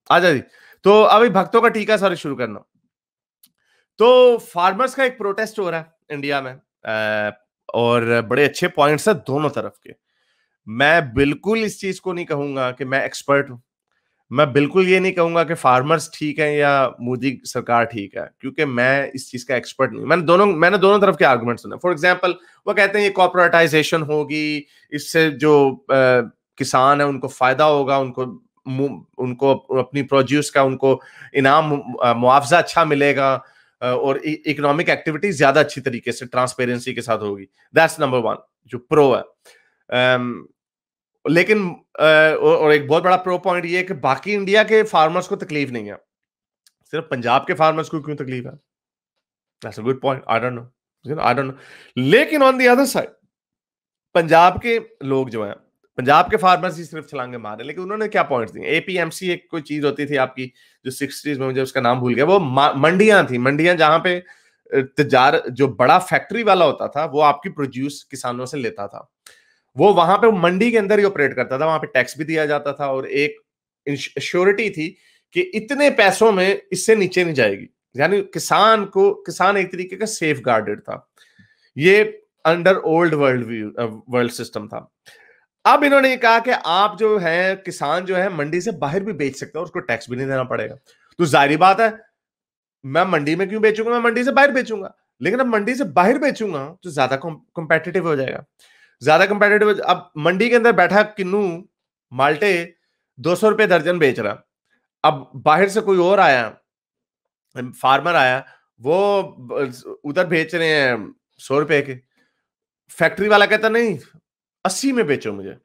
आजा जी। तो अभी भक्तों का टीका सारे शुरू करना। तो फार्मर्स का एक प्रोटेस्ट हो रहा है इंडिया में, और बड़े अच्छे पॉइंट्स है दोनों तरफ के। मैं बिल्कुल इस चीज को नहीं कहूंगा कि मैं एक्सपर्ट हूं, मैं बिल्कुल ये नहीं कहूंगा कि फार्मर्स ठीक है या मोदी सरकार ठीक है, क्योंकि मैं इस चीज का एक्सपर्ट नहीं। मैंने दोनों तरफ के आर्गुमेंट सुने। फॉर एग्जांपल, वो कहते हैं ये कॉर्पोरेटाइजेशन होगी, इससे जो किसान है उनको फायदा होगा, उनको अपनी प्रोड्यूस का उनको इनाम मुआवजा अच्छा मिलेगा, और इकोनॉमिक एक्टिविटी ज्यादा अच्छी तरीके से ट्रांसपेरेंसी के साथ होगी। दैट्स नंबर वन जो प्रो है। लेकिन और एक बहुत बड़ा प्रो पॉइंट ये है कि बाकी इंडिया के फार्मर्स को तकलीफ नहीं है, सिर्फ पंजाब के फार्मर्स को क्यों तकलीफ है? That's a good point. I don't know. लेकिन on the other side, Punjab के लोग जो हैं, पंजाब के फार्मर्स ही सिर्फ छलांगे मार रहे हैं, लेकिन उन्होंने क्या पॉइंट्स दिए? एपीएमसी एक कोई चीज होती थी आपकी जो 60s में, मुझे उसका नाम भूल गया, वो मंडियां थी, मंडियां जहां पे तजार जो बड़ा फैक्ट्री वाला होता था वो आपकी प्रोड्यूस किसानों से लेता था, वो वहां पे मंडी के अंदर ही ऑपरेट करता था, वहां पे टैक्स भी दिया जाता था, और एक श्योरिटी थी कि इतने पैसों में इससे नीचे नहीं जाएगी। यानी किसान एक तरीके का सेफ गार्डेड था। ये अंडर ओल्ड वर्ल्ड सिस्टम था। अब इन्होंने कहा कि आप जो है किसान जो है मंडी से बाहर भी बेच सकते हो, उसको टैक्स भी नहीं देना पड़ेगा। तो जाहिर बात है, मैं मंडी में क्यों बेचूंगा, मैं मंडी से बाहर बेचूंगा। लेकिन अब मंडी से बाहर बेचूंगा तो ज्यादा कॉम्पेटिटिव हो जाएगा, ज्यादा कंपेटिटिव। अब मंडी के अंदर बैठा किन्नू माल्टे 200 रुपए दर्जन बेच रहा, अब बाहर से कोई और आया, फार्मर आया, वो उधर बेच रहे हैं 100 रुपए के, फैक्ट्री वाला कहता नहीं 80 में बेचो मुझे।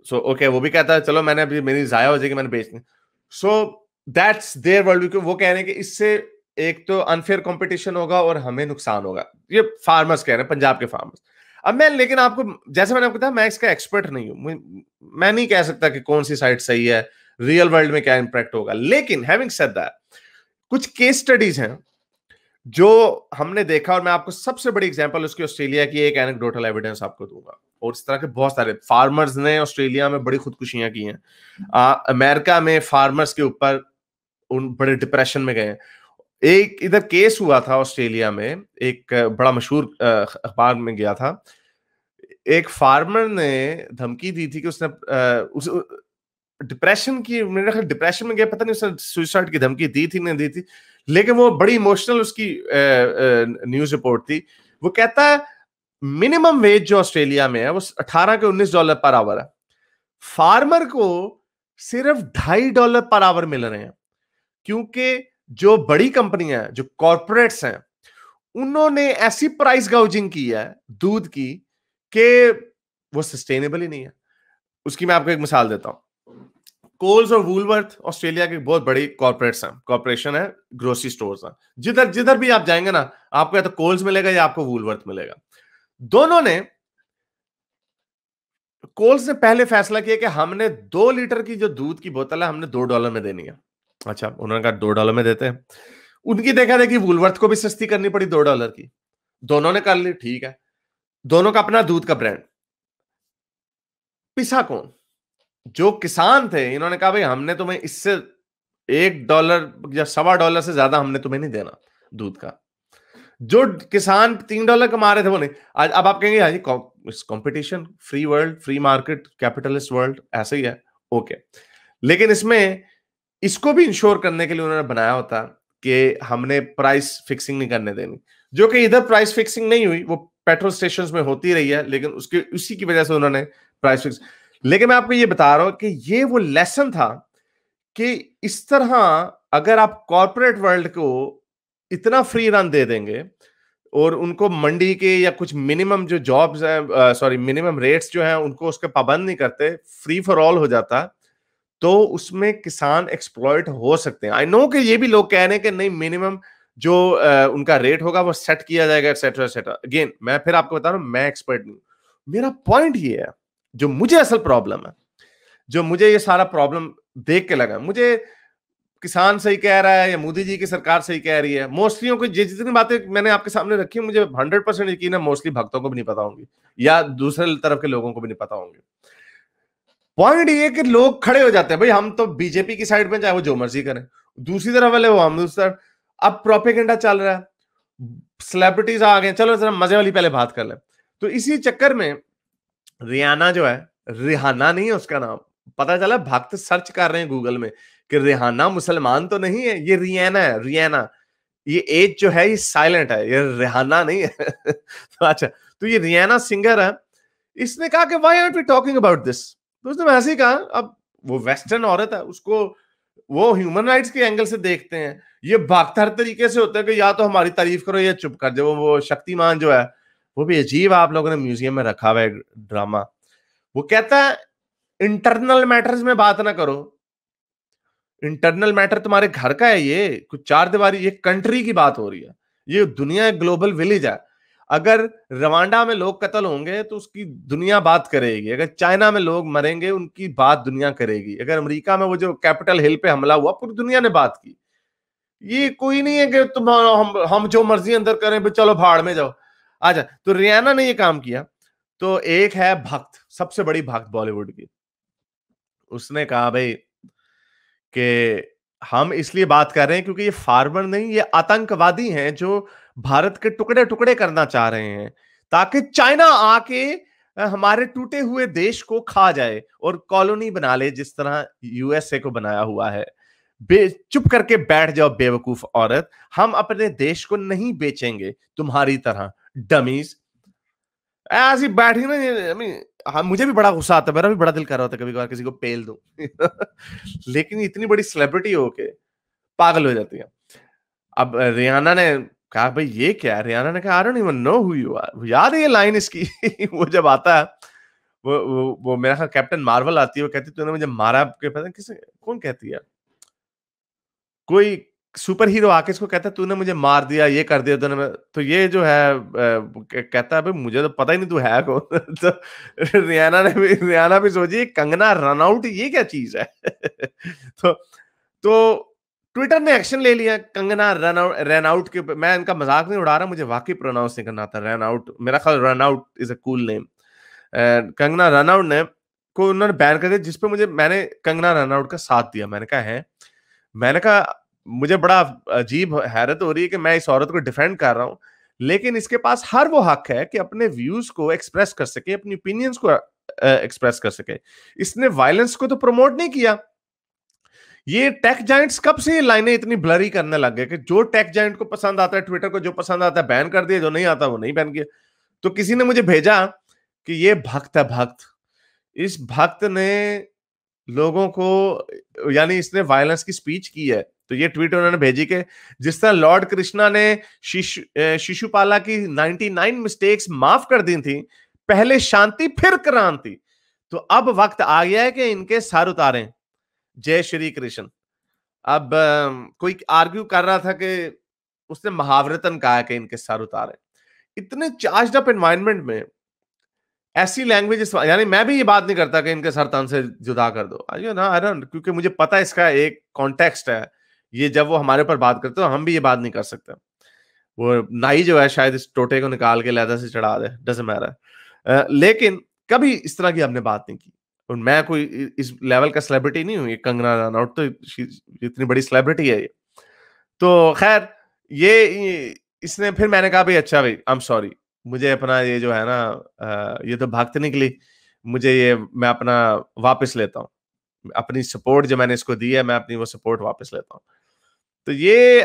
सो ओके, वो भी कहता है चलो मैंने अभी मेरी जाया हो जाएगी, मैंने बेचनी। सो दैट्स देयर वर्ल्ड, वो कह रहे हैं कि इससे एक तो अनफेयर कंपटीशन होगा और हमें नुकसान होगा। ये फार्मर्स कह रहे हैं, पंजाब के फार्मर्स। अब मैं, लेकिन आपको जैसे मैंने आपको बताया, मैं इसका एक्सपर्ट नहीं हूं, मैं नहीं कह सकता कि कौन सी साइड सही है, रियल वर्ल्ड में क्या इंपैक्ट होगा। लेकिन हैविंग सेड दैट, कुछ केस स्टडीज हैं जो हमने देखा, और मैं आपको सबसे बड़ी एग्जांपल उसकी ऑस्ट्रेलिया की एक एनेक्डोटल एविडेंस आपको दूंगा, और इस तरह के बहुत सारे फार्मर्स ने ऑस्ट्रेलिया में बड़ी खुदकुशियां की हैं। अमेरिका में फार्मर्स के ऊपर उन बड़े डिप्रेशन में गए। एक इधर केस हुआ था ऑस्ट्रेलिया में, एक बड़ा मशहूर अखबार में गया था, एक फार्मर ने धमकी दी थी कि उसने उस डिप्रेशन की, मेरे ख्याल डिप्रेशन में गया, पता नहीं उसने सुसाइड की धमकी दी थी नहीं दी थी, लेकिन वो बड़ी इमोशनल उसकी न्यूज रिपोर्ट थी। वो कहता है मिनिमम वेज जो ऑस्ट्रेलिया में है वो 18 के $19 पर आवर है, फार्मर को सिर्फ $2.5 पर आवर मिल रहे हैं, क्योंकि जो बड़ी कंपनियां हैं, जो कॉर्पोरेट्स हैं, उन्होंने ऐसी प्राइस गाउजिंग की है दूध की कि वो सस्टेनेबल ही नहीं है। उसकी मैं आपको एक मिसाल देता हूं। कोल्स और वूलवर्थ ऑस्ट्रेलिया की बहुत बड़ी कॉर्पोरेशन है, ग्रोसरी स्टोर्स हैं। जिधर जिधर भी आप जाएंगे ना, आपको या तो कोल्स मिलेगा या आपको वूलवर्थ मिलेगा। दोनों ने, कोल्स ने पहले फैसला किया कि हमने 2 लीटर की जो दूध की बोतल है हमने $2 में देनी है। अच्छा, उन्होंने कहा $2 में देते हैं। उनकी देखा देखी वूलवर्थ को भी सस्ती करनी पड़ी $2 की, दोनों ने कर ली, ठीक है। दोनों का अपना दूध का ब्रांड। पिसा कौन? जो किसान थे, इन्होंने कहा भाई हमने तुम्हें इससे $1 या $1.25 से ज्यादा हमने तुम्हें नहीं देना दूध का। जो किसान $3 कमा रहे थे वो नहीं। आज अब आप कहेंगे जी competition, free world, free market, capitalist world, ऐसे ही है, ओके। लेकिन इसमें इसको भी इंश्योर करने के लिए उन्होंने बनाया होता कि हमने प्राइस फिक्सिंग नहीं करने देनी, जो कि इधर प्राइस फिक्सिंग नहीं हुई, वो पेट्रोल स्टेशंस में होती रही है, लेकिन उसके उसी की वजह से उन्होंने प्राइस फिक्स। लेकिन मैं आपको ये बता रहा हूं कि ये वो लेसन था कि इस तरह अगर आप कॉर्पोरेट वर्ल्ड को इतना फ्री रन दे देंगे और उनको मंडी के या कुछ मिनिमम जो जॉब्स हैं, सॉरी मिनिमम रेट्स जो हैं उनको उसके पाबंद नहीं करते, फ्री फॉर ऑल हो जाता, तो उसमें किसान एक्सप्लॉइट हो सकते हैं। आई नो कि ये भी लोग कह रहे हैं कि नहीं, मिनिमम जो उनका रेट होगा वो सेट किया जाएगा, एटसेट्रा एटसेट्रा। अगेन मैं फिर आपको बता रहा हूं, मैं एक्सपर्ट नहीं। मेरा पॉइंट ये है, जो मुझे असल प्रॉब्लम है, जो मुझे ये सारा प्रॉब्लम देख के लगा, मुझे किसान सही कह रहा है या मोदी जी की सरकार सही कह रही है, मोस्टली को जितनी बातें मैंने आपके सामने रखी, मुझे 100% यकीन है मोस्टली भक्तों को भी नहीं पता होंगी या दूसरे तरफ के लोगों को भी नहीं पता होंगे। पॉइंट ये कि लोग खड़े हो जाते हैं, भाई हम तो बीजेपी की साइड में, चाहे वो जो मर्जी करें, दूसरी तरफ वाले वो हम दूसरी तरफ। अब प्रोपेगेंडा चल रहा है, सेलिब्रिटीज आ गए, चलो जरा मजे वाली पहले बात कर लें। तो इसी चक्कर में रियाना जो है, रिहाना नहीं है उसका नाम, पता चला भक्त सर्च कर रहे हैं गूगल में कि रिहाना मुसलमान तो नहीं है, ये रियाना है, रियाना। ये एज जो है ये साइलेंट है, ये रिहाना नहीं है। तो अच्छा, तो ये रियाना सिंगर है। इसने कहा कि why aren't we talking about this, तो उसने ऐसे ही कहा, अब वो वेस्टर्न औरत है, उसको वो ह्यूमन राइट्स के एंगल से देखते हैं, ये भक्त हर तरीके से होता है कि या तो हमारी तारीफ करो या चुप कर जाओ। वो शक्तिमान जो है वो भी अजीब, आप लोगों ने म्यूजियम में रखा हुआ है ड्रामा। वो कहता है इंटरनल मैटर्स में बात ना करो, इंटरनल मैटर तुम्हारे घर का है, ये कुछ चार दीवारी, ये कंट्री की बात हो रही है, ये दुनिया एक ग्लोबल विलेज है। अगर रवांडा में लोग कत्ल होंगे तो उसकी दुनिया बात करेगी, अगर चाइना में लोग मरेंगे उनकी बात दुनिया करेगी, अगर अमेरिका में वो जो कैपिटल हिल पे हमला हुआ पूरी दुनिया ने बात की। ये कोई नहीं है कि तुम हम जो मर्जी अंदर करें, चलो भाड़ में जाओ। अच्छा, तो रियाना ने ये काम किया। तो एक है भक्त, सबसे बड़ी भक्त बॉलीवुड की, उसने कहा भाई कि हम इसलिए बात कर रहे हैं क्योंकि ये फार्मर नहीं, ये आतंकवादी हैं जो भारत के टुकड़े टुकड़े करना चाह रहे हैं ताकि चाइना आके हमारे टूटे हुए देश को खा जाए और कॉलोनी बना ले, जिस तरह यूएसए को बनाया हुआ है। चुप करके बैठ जाओ बेवकूफ औरत, हम अपने देश को नहीं बेचेंगे तुम्हारी तरह, डमीज। ऐसी बैठी ना, I mean, हाँ, मुझे भी बड़ा गुस्सा आता है, मेरा भी बड़ा दिल कर रहा होता है कभी कभार किसी को पेल दूं। लेकिन इतनी बड़ी सेलिब्रिटी होके पागल हो जाती है। अब रियाना ने कहा भाई ये क्या है, रियाना ने कहा I don't even know who you are. याद है ये लाइन इसकी? वो जब आता है, वो मेरा ख्याल कैप्टन मार्वल आती है, वो कहती तूने मुझे मारा, के पता किसे, कौन कहती है, कोई सुपर हीरो आके इसको कहता है तूने मुझे मार दिया, ये कर दिया तूने। तो ये जो है कहता है भाई मुझे तो पता ही नहीं तू है कौन। तो रियाना भी सोची कंगना रनआउट ये क्या चीज है। तो ट्विटर ने एक्शन ले लिया कंगना रनआउट के। मैं इनका मजाक नहीं उड़ा रहा, मुझे वाकई प्रोनाउंस नहीं करना आता रनआउट, मेरा ख्याल Ranaut is a cool name. Kangana Ranaut ने को उन्होंने बैन कर दिया, जिसपे मैंने कंगना रनआउट का साथ दिया। मैंने कहा मुझे बड़ा अजीब हैरत हो रही है कि मैं इस औरत को डिफेंड कर रहा हूं, लेकिन इसके पास हर वो हक है कि अपने व्यूज को एक्सप्रेस कर सके, अपनी ओपिनियंस को एक्सप्रेस कर सके। इसने वायलेंस को तो प्रमोट नहीं किया। ये टेक जाइंट्स कब से ये लाइनें इतनी ब्लरी करने लग गए कि जो टेक जाइंट को पसंद आता है, ट्विटर को जो पसंद आता है बैन कर दिया, जो नहीं आता वो नहीं बैन किया। तो किसी ने मुझे भेजा कि ये भक्त है, भक्त। इस भक्त ने लोगों को, यानी इसने वायलेंस की स्पीच की है। तो ये ट्वीट उन्होंने भेजी कि जिस तरह लॉर्ड कृष्णा ने शिशुपाला की 99 मिस्टेक्स माफ कर दी थी, पहले शांति फिर क्रांति, तो अब वक्त आ गया है कि इनके सर उतारें। जय श्री कृष्ण। अब कोई आर्ग्यू कर रहा था कि उसने महावरतन कहा कि इनके सर उतारे। इतने चार्ज्ड अप एनवायरनमेंट में ऐसी लैंग्वेज, यानी मैं भी ये बात नहीं करता कि इनके सर तन से जुदा कर दो, ना आई डोंट, क्योंकि मुझे पता है इसका एक कॉन्टेक्स्ट है। ये जब वो हमारे ऊपर बात करते हो हम भी ये बात नहीं कर सकते। वो नाई जो है शायद इस टोटे को निकाल के लैदा से चढ़ा दे, डजंट मैटर। लेकिन कभी इस तरह की हमने बात नहीं की। और मैं कोई इस लेवल का सेलिब्रिटी नहीं हूं, ये कंगना रनौत तो इतनी बड़ी सेलिब्रिटी है ये। तो खैर ये इसने, फिर मैंने कहा भाई अच्छा भाई आई एम सॉरी, मुझे अपना ये जो है ना ये तो भक्त निकली, मुझे ये मैं अपना वापस लेता हूँ, अपनी सपोर्ट जो मैंने इसको दी है मैं अपनी वो सपोर्ट वापस लेता हूँ। तो ये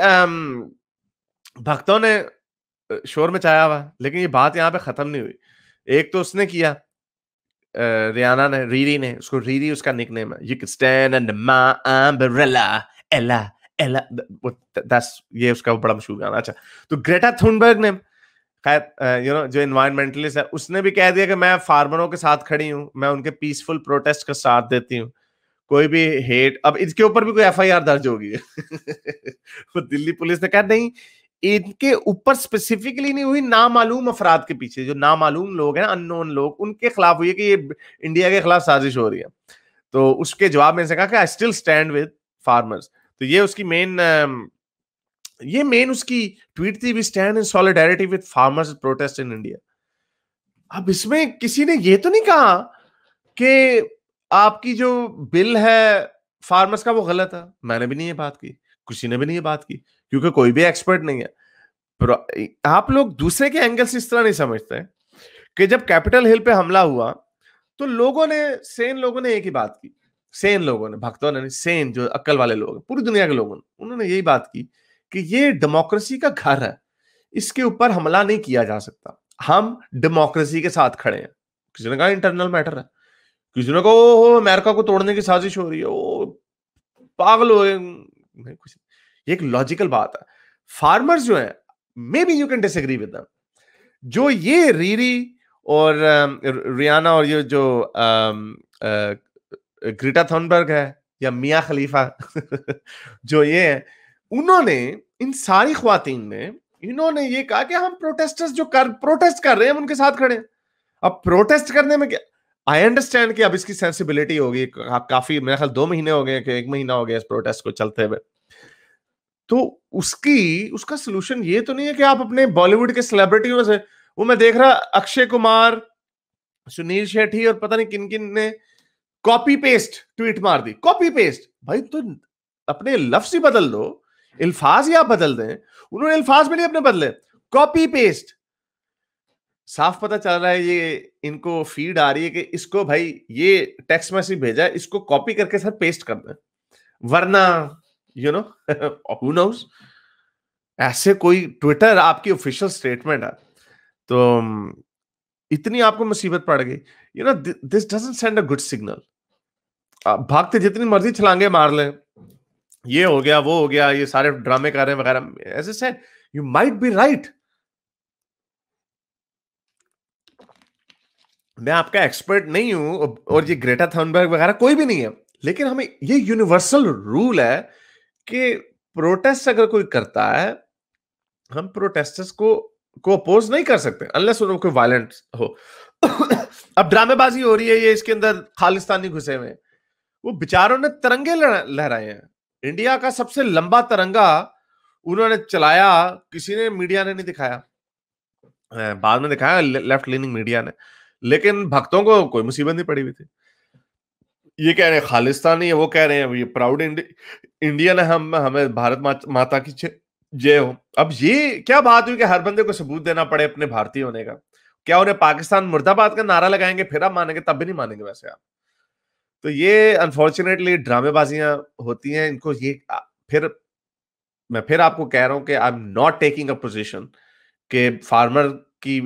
भक्तों ने शोर मचाया हुआ, लेकिन ये बात यहाँ पे खत्म नहीं हुई। एक तो उसने किया, रियाना ने, रीरी ने, उसको रीरी उसका निकनेम है, you can stand under my umbrella एला एला, दैट्स ये उसका बड़ा मशहूर गाना। अच्छा, तो ग्रेटा थुनबर्ग ने, खैर यू नो जो एनवायरमेंटलिस्ट है, उसने भी कह दिया कि मैं फार्मरों के साथ खड़ी हूं, मैं उनके पीसफुल प्रोटेस्ट का साथ देती हूँ, कोई भी हेट। अब इसके ऊपर भी कोई एफआईआर दर्ज होगी। वो दिल्ली पुलिस ने कहा नहीं, इनके ऊपर स्पेसिफिकली नहीं हुई, नामालूम अफराद के पीछे, जो नामालूम लोग हैं, अननोन लोग, उनके खिलाफ हुई है कि ये इंडिया के खिलाफ साजिश हो रही है। तो उसके जवाब में से कहा कि I still stand with farmers. तो ये उसकी मेन उसकी ट्वीट थी, we stand in solidarity with farmers protest in India. अब इसमें किसी ने ये तो नहीं कहा कि आपकी जो बिल है फार्मर्स का वो गलत है, मैंने भी नहीं ये बात की, किसी ने भी नहीं ये बात की, क्योंकि कोई भी एक्सपर्ट नहीं है। आप लोग दूसरे के एंगल से इस तरह नहीं समझते कि जब कैपिटल हिल पे हमला हुआ तो सेन लोगों ने एक ही बात की, सेन लोगों ने, भक्तों ने नहीं, सेन जो अक्ल वाले लोग पूरी दुनिया के लोगों ने, उन्होंने यही बात की कि ये डेमोक्रेसी का घर है, इसके ऊपर हमला नहीं किया जा सकता, हम डेमोक्रेसी के साथ खड़े हैं। किसी ने कहा इंटरनल मैटर है, किसी ने कहा अमेरिका को तोड़ने की साजिश हो रही है, ओ पागल हो नहीं, कुछ ये एक लॉजिकल बात है। फार्मर्स जो है, may be you can disagree with them, जो ये रीरी और रियाना और ये जो ग्रेटा थनबर्ग है या मिया खलीफा जो ये है, उन्होंने इन सारी ख्वातीन ने इन्होंने ये कहा कि हम प्रोटेस्टर्स जो प्रोटेस्ट कर रहे हैं हम उनके साथ खड़े हैं। अब प्रोटेस्ट करने में क्या, आई अंडरस्टैंड कि अब इसकी सेंसिबिलिटी होगी, काफी मेरे ख्याल 2 महीने हो गए कि 1 महीना हो गया इस प्रोटेस्ट को चलते हुए, तो उसका सोल्यूशन ये तो नहीं है कि आप अपने बॉलीवुड के सेलिब्रिटियों से, वो मैं देख रहा अक्षय कुमार, सुनील शेट्टी और पता नहीं किन किन ने कॉपी पेस्ट ट्वीट मार दी, कॉपी पेस्ट। भाई तो अपने लफ्ज ही बदल दो, अल्फाज ही आप बदल दें, उन्होंने अल्फाज भी नहीं अपने बदले, कॉपी पेस्ट। साफ पता चल रहा है ये इनको फीड आ रही है कि इसको भाई ये टेक्स्ट मैसेज भेजा है, इसको कॉपी करके सर पेस्ट कर दें, वरना यू नो हु नोस, ऐसे कोई ट्विटर आपकी ऑफिशियल स्टेटमेंट है तो इतनी आपको मुसीबत पड़ गई, you know this doesn't send a good signal. भागते जितनी मर्जी छलांगे मार लें, ये हो गया वो हो गया, ये सारे ड्रामे कर रहे हैं वगैरह, as I said you might be right, मैं आपका एक्सपर्ट नहीं हूं और ये ग्रेटा थनबर्ग वगैरह कोई भी नहीं है, लेकिन हमें ये यूनिवर्सल रूल है कि प्रोटेस्ट अगर कोई करता है, हम प्रोटेस्टर्स को अपोज नहीं कर सकते अनलेस उनको कोई वायलेंट हो। अब ड्रामेबाजी हो रही है, ये इसके अंदर खालिस्तानी घुसे हुए, वो बेचारों ने तिरंगे लहराए हैं, इंडिया का सबसे लंबा तिरंगा उन्होंने चलाया, किसी ने मीडिया ने नहीं दिखाया, बाद में दिखाया लेफ्ट लीनिंग मीडिया ने, लेकिन भक्तों को कोई मुसीबत नहीं पड़ी हुई थी। ये कह रहे हैं खालिस्तानी है, वो कह रहे हैं ये प्राउड इंडियन है, हम हमें भारत माता की जय हो। अब ये क्या बात हुई कि हर बंदे को सबूत देना पड़े अपने भारतीय होने का? क्या उन्हें पाकिस्तान मुर्दाबाद का नारा लगाएंगे फिर आप मानेंगे? तब भी नहीं मानेंगे वैसे आप। तो ये अनफॉर्चुनेटली ड्रामेबाजियां होती हैं, इनको ये फिर मैं फिर आपको कह रहा हूं कि I am not taking a position कि फार्मर की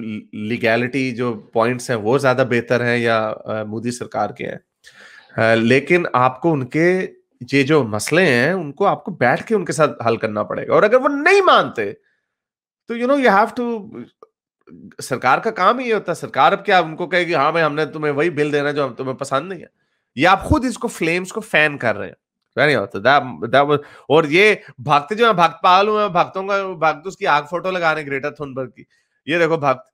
लीगैलिटी जो पॉइंट्स हैं वो ज्यादा बेहतर हैं या मोदी सरकार के हैं, लेकिन आपको उनके ये जो मसले हैं उनको आपको बैठ के उनके साथ हल करना पड़ेगा, और अगर वो नहीं मानते तो यू हैव टू, सरकार का काम ही ये होता है। सरकार अब क्या उनको कहेगी हाँ भाई हमने तुम्हें वही बिल देना जो तुम्हें पसंद नहीं है, या आप खुद इसको फ्लेम्स को फैन कर रहे हैं, नहीं होता। और ये भक्त जो है भक्त पागल हुए, भक्तों का भक्त उसकी आग फोटो लगा रहे ग्रेटा थुनबर्ग की, ये देखो भक्त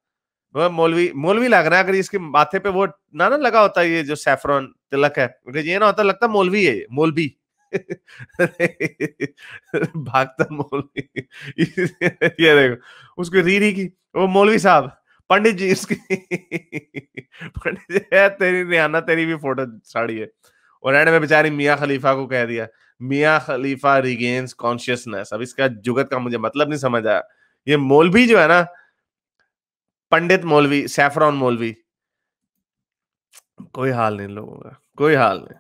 मौलवी लग रहा है, अगर इसके माथे पे वो ना लगा होता है ये जो सैफरॉन तिलक है, ये ना होता लगता मौलवी है, मौलवी भागता मौलवी ये देखो उसको रीरी की, वो मौलवी साहब पंडित जी इसकी पंडित जी है, तेरी रियाना तेरी भी फोटो साड़ी है, और एंड में बेचारी मियां खलीफा को कह दिया मियां खलीफा रिगेन्स कॉन्शियसनेस। अब इसका जुगत का मुझे मतलब नहीं समझ आया, ये मौलवी जो है ना, पंडित मौलवी सैफरॉन मौलवी, कोई हाल नहीं लोगों का, कोई हाल नहीं।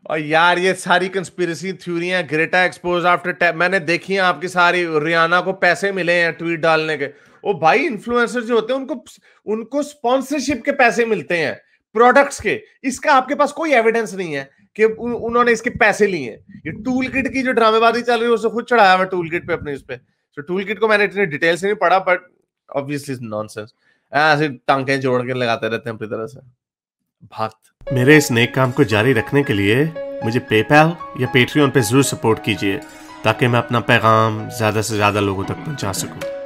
और यार ये सारी कंस्पिरेसी थ्योरियां, ग्रेटा एक्सपोज आफ्टर, मैंने देखी हैं आपकी सारी, रियाना को पैसे मिले हैं ट्वीट डालने के, ओ भाई इन्फ्लुएंसर जो होते हैं उनको स्पॉन्सरशिप के पैसे मिलते हैं प्रोडक्ट्स के, इसका आपके पास कोई एविडेंस नहीं है कि उन्होंने इसके पैसे लिए हैं। ये टूल किट की जो ड्रामेबाजी चल रही है उसे खुद चढ़ाया हुआ टूल किट पे अपने इस पे, तो टूल किट को मैंने इतने डिटेल से नहीं पढ़ा, बट ऑब्वियसली नॉनसेंस, ऐसे टांके जोड़ के लगाते रहते हैं अपनी तरह से भक्त। मेरे इस नेक काम को जारी रखने के लिए मुझे पेपैल या पेट्रियन पे जरूर सपोर्ट कीजिए, ताकि मैं अपना पैगाम ज्यादा से ज्यादा लोगों तक पहुंचा सकूं।